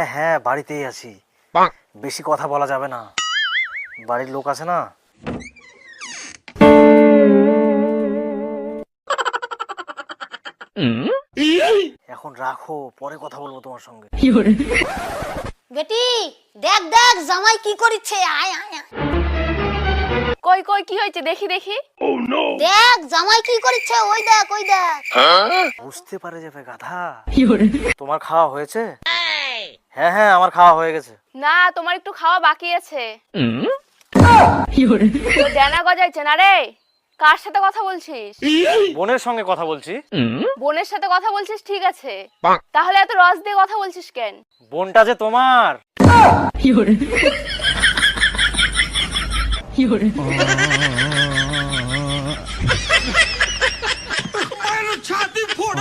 হ্যাঁ হ্যাঁ, বাড়িতেই আছি। বেশি কথা বলা যাবে না, বাড়ির লোক আছে না। এখন রাখো, পরে কথা বলবো তোমার সঙ্গে। বেটি দেখ দেখ জামাই কি করিচ্ছে, আয় আয় আয়। কই কই কি হয়েছে দেখি দেখি। দেখ জামাই কি করিচ্ছে, ওই দেখ ওই দেখ। বুঝতে পারে যাবে গাধা। তোমার খাওয়া হয়েছে? হ্যাঁ হ্যাঁ, আমার খাওয়া হয়ে গেছে। না, তোমার একটু খাওয়া বাকি আছে। তো ডেনা গজাইছে না রে। কার সাথে কথা বলছিস? বোনের সঙ্গে কথা বলছি। বোনের সাথে কথা বলছিস, ঠিক আছে, তাহলে এত রস দিয়ে কথা বলছিস কেন? বোনটা যে তোমার। छाती फोड़